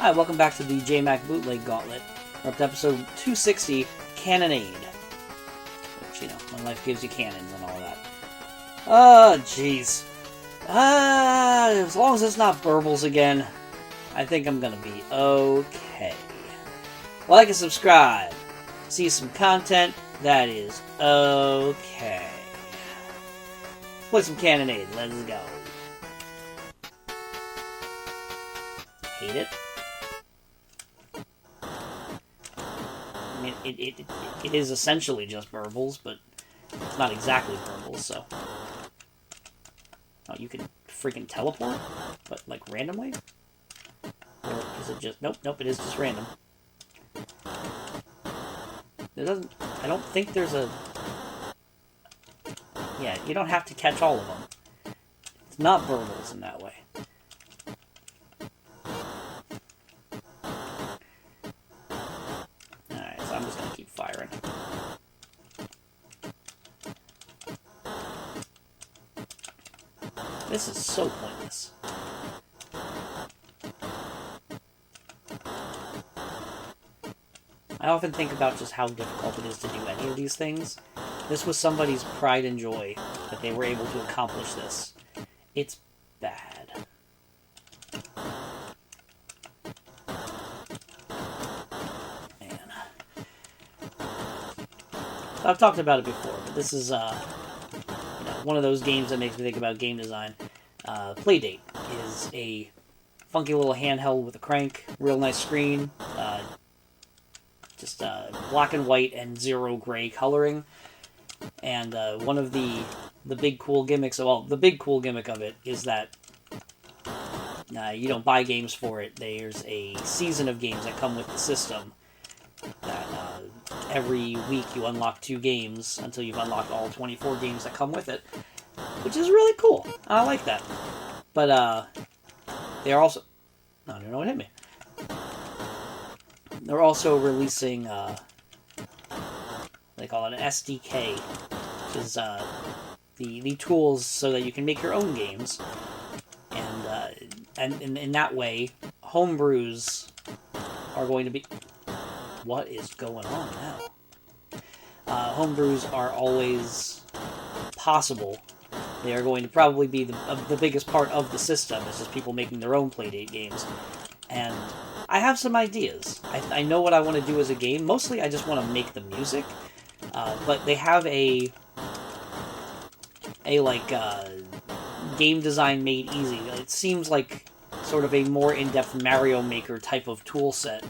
Hi, welcome back to the JMaq Bootleg Gauntlet. We're up to episode 260, Cannonade. Which, you know, when life gives you cannons and all that. Oh, jeez. As long as it's not burbles again, I think I'm gonna be okay. Like and subscribe. See some content that is okay. Let's play some Cannonade. Let's go. Hate it. I mean, it is essentially just burbles, but it's not exactly burbles, so... Oh, you can freaking teleport? But, like, randomly? Or is it just... Nope, it is just random. There doesn't... I don't think there's a... Yeah, you don't have to catch all of them. It's not burbles in that way. Alright, so I'm just gonna keep firing. This is so pointless. I often think about just how difficult it is to do any of these things. This was somebody's pride and joy that they were able to accomplish this. It's bad. Man. I've talked about it before, but this is one of those games that makes me think about game design. Playdate is a funky little handheld with a crank, real nice screen, just black and white and zero gray coloring. And one of the big cool gimmicks, well, the big cool gimmick of it is that you don't buy games for it. There's a season of games that come with the system. That every week you unlock 2 games until you've unlocked all 24 games that come with it, which is really cool. I like that. But they're also... No, no one hit me. They're also releasing, they call it an SDK, which is the tools so that you can make your own games. And in that way, homebrews are going to be... What is going on now? Homebrews are always possible. They are going to probably be the biggest part of the system. It's just people making their own Playdate games. And I have some ideas. I know what I want to do as a game. Mostly I just want to make the music. But they have a game design made easy. It seems like sort of a more in-depth Mario Maker type of tool set.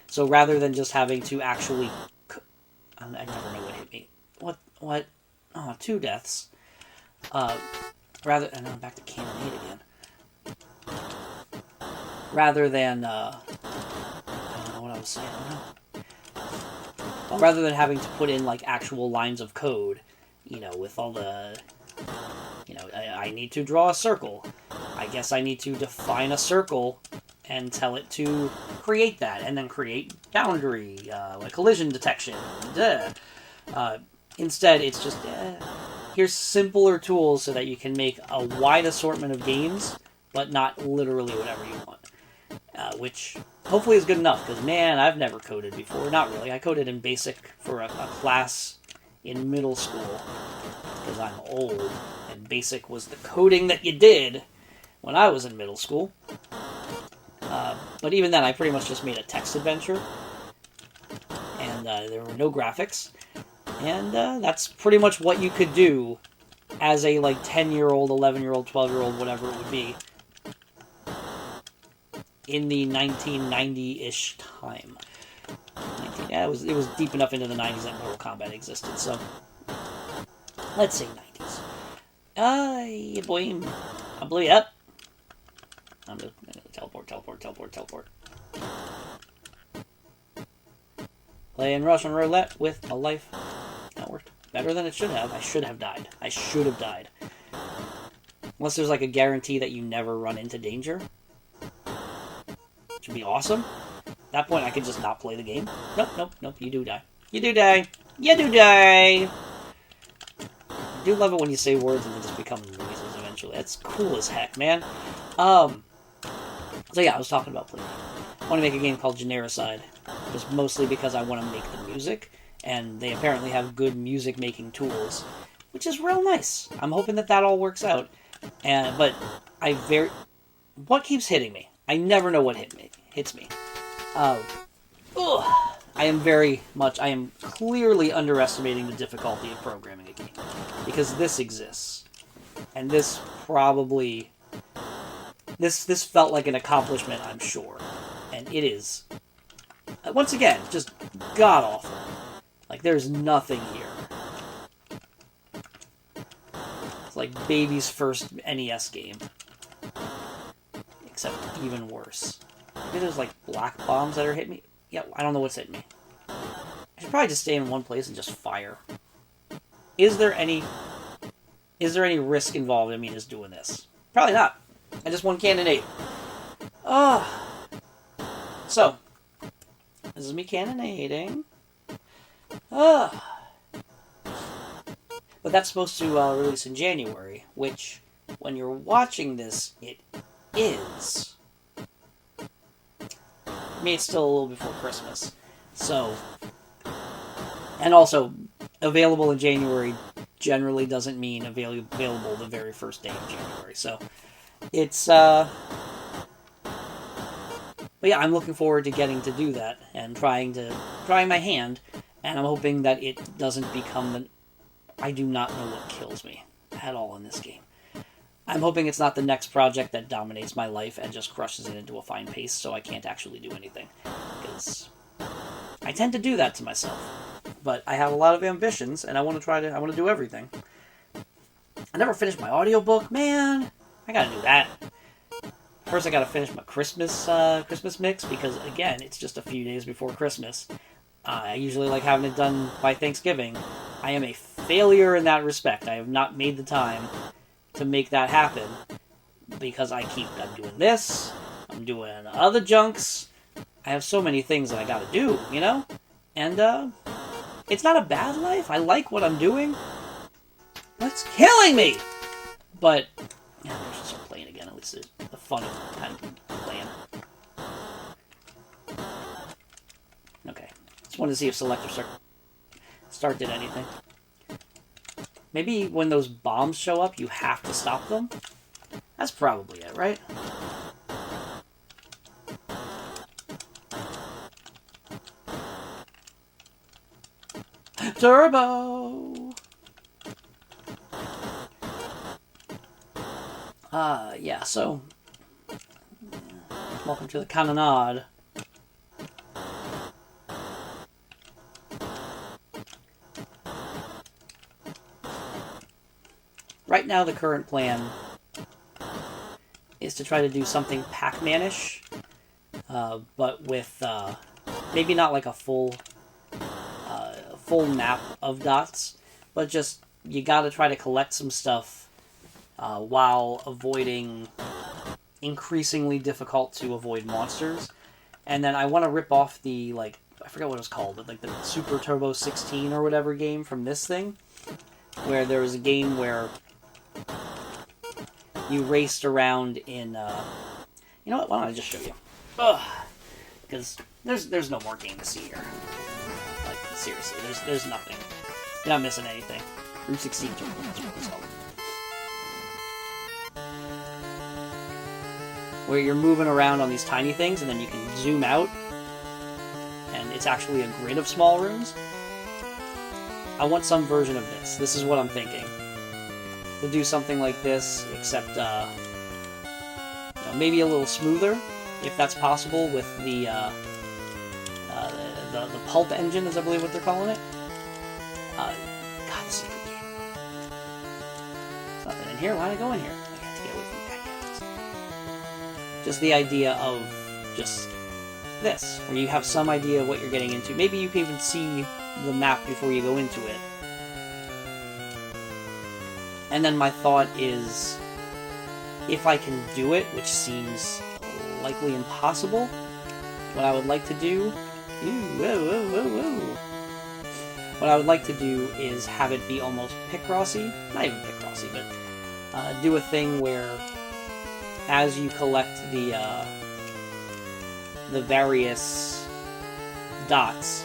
So rather than just having to actually... I never know what hit me. What? Oh, 2 deaths. And I'm back to Cannonade again. Rather than, I don't know what I was saying, I don't know. Rather than having to put in, like, actual lines of code, you know, with all the... You know, I need to draw a circle. I guess I need to define a circle and tell it to create that, and then create boundary, like collision detection. Instead, it's just, here's simpler tools so that you can make a wide assortment of games, but not literally whatever you want. Which hopefully is good enough, because man, I've never coded before. Not really. I coded in BASIC for a class in middle school, because I'm old, and BASIC was the coding that you did when I was in middle school. But even then, I pretty much just made a text adventure, and there were no graphics, and that's pretty much what you could do as a, like, 10-year-old, 11-year-old, 12-year-old, whatever it would be, in the 1990-ish time. It was deep enough into the 90s that Mortal Kombat existed, so let's say 90s. Yeah, boy, I blew you up. I'm just gonna teleport. Playing Russian roulette with a life. That worked better than it should have. I should have died. Unless there's like a guarantee that you never run into danger. Which would be awesome. At that point, I could just not play the game. Nope. You do die. I do love it when you say words and they just become noises eventually. That's cool as heck, man. So yeah, I was talking about Playing. I want to make a game called Genericide, just mostly because I want to make the music, and they apparently have good music-making tools, which is real nice. I'm hoping that all works out. But what keeps hitting me? I never know what hits me. I am clearly underestimating the difficulty of programming a game. Because this exists. And this probably... This felt like an accomplishment, I'm sure. And it is. Once again, just god-awful. Like, there's nothing here. It's like baby's first NES game. Except even worse. Maybe there's, like, black bombs that are hitting me. Yeah, I don't know what's hitting me. I should probably just stay in one place and just fire. Is there any risk involved in me just doing this? Probably not. I just won Cannonade. So, this is me cannonading. But that's supposed to release in January, which, when you're watching this, it is. For me, it's still a little before Christmas. So, and also, available in January generally doesn't mean available the very first day of January. So, it's, but yeah, I'm looking forward to getting to do that and trying my hand, and I'm hoping that it doesn't become I do not know what kills me at all in this game. I'm hoping it's not the next project that dominates my life and just crushes it into a fine paste so I can't actually do anything. Because I tend to do that to myself. But I have a lot of ambitions, and I want to do everything. I never finished my audiobook, man. I gotta do that. First, I gotta finish my Christmas mix, because, again, it's just a few days before Christmas. I usually like having it done by Thanksgiving. I am a failure in that respect. I have not made the time to make that happen, because I'm doing this, I'm doing other junks. I have so many things that I gotta do, you know? And, it's not a bad life. I like what I'm doing. But it's killing me! But, yeah, let's just start playing again. At least it's the fun of kind of playing. Okay. Just wanted to see if Selective Start did anything. Maybe when those bombs show up, you have to stop them? That's probably it, right? Turbo! Yeah, so... welcome to the Cannonade. Right now, the current plan is to try to do something Pac-Man-ish, but with, maybe not like a full map of dots, but just, you gotta try to collect some stuff, while avoiding increasingly difficult to avoid monsters. And then I want to rip off the, like, I forget what it was called, but like the Super Turbo 16 or whatever game from this thing, where there was a game where you raced around in, you know what, why don't I just show you? Because there's no more game to see here. Like, seriously, there's nothing. You're not missing anything. Route 16 Turbo, that's what it's called. Where you're moving around on these tiny things, and then you can zoom out, and it's actually a grid of small rooms. I want some version of this. This is what I'm thinking. To do something like this, except, you know, maybe a little smoother, if that's possible, with the pulp engine, is I believe what they're calling it. God, this is a good game. There's nothing in here. Why did I go in here? I have to get away from the bad. Just the idea of just this, where you have some idea of what you're getting into. Maybe you can even see the map before you go into it. And then my thought is, if I can do it, which seems likely impossible, what I would like to do... What I would like to do is have it be almost Picrossy. Not even Picrossy, but do a thing where as you collect the the various dots,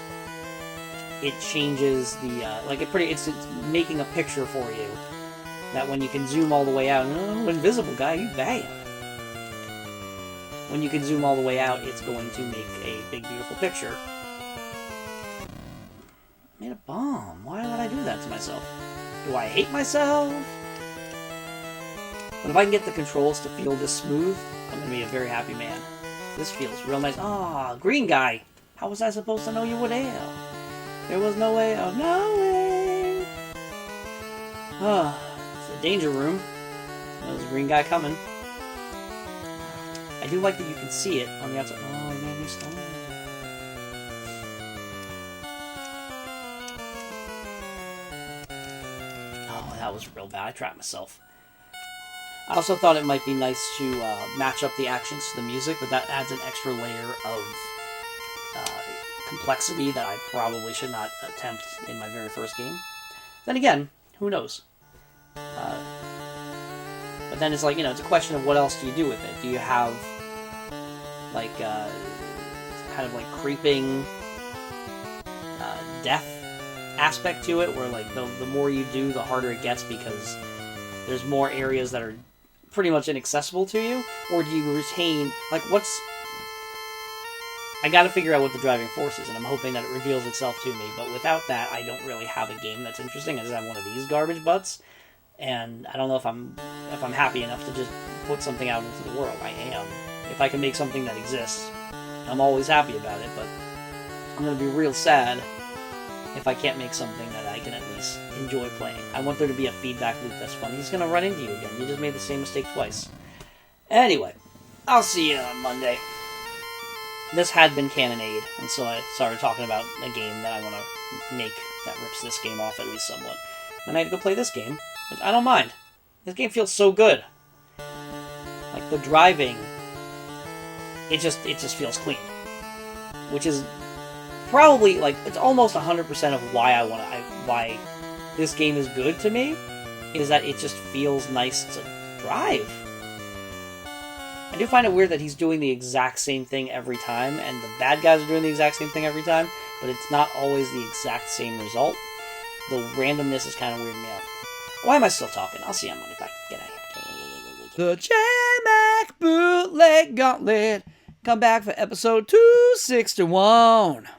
it changes the it's making a picture for you that when you can zoom all the way out, invisible guy, you bam. When you can zoom all the way out, it's going to make a big beautiful picture. Made a bomb. Why would I do that to myself? Do I hate myself? But if I can get the controls to feel this smooth, I'm going to be a very happy man. This feels real nice. Ah, green guy. How was I supposed to know you were there? There was no way of knowing. Ah, it's the danger room. There's a green guy coming. I do like that you can see it on the outside. Oh, it made me stop. Oh, that was real bad. I trapped myself. I also thought it might be nice to match up the actions to the music, but that adds an extra layer of complexity that I probably should not attempt in my very first game. Then again, who knows? But then it's like, it's a question of what else do you do with it? Do you have, like, kind of like creeping death aspect to it, where, like, the more you do, the harder it gets because there's more areas that are pretty much inaccessible to you? Or do you retain, like, I gotta figure out what the driving force is, and I'm hoping that it reveals itself to me, but without that, I don't really have a game that's interesting. I just have one of these garbage butts, and I don't know if I'm happy enough to just put something out into the world. I am. If I can make something that exists, I'm always happy about it, but I'm gonna be real sad if I can't make something that I can at least enjoy playing. I want there to be a feedback loop that's fun. He's gonna run into you again. You just made the same mistake twice. Anyway, I'll see you on Monday. This had been Cannonade, and so I started talking about a game that I want to make that rips this game off at least somewhat. Then I had to go play this game, which I don't mind. This game feels so good. Like, the driving, it just feels clean. Which is probably, like, it's almost 100% of why this game is good to me, is that it just feels nice to drive. I do find it weird that he's doing the exact same thing every time, and the bad guys are doing the exact same thing every time, but it's not always the exact same result. The randomness is kind of weirding me out. Why am I still talking? I'll see you on Monday. Bye. Good night. The JMaq Bootleg Gauntlet. Come back for episode 261.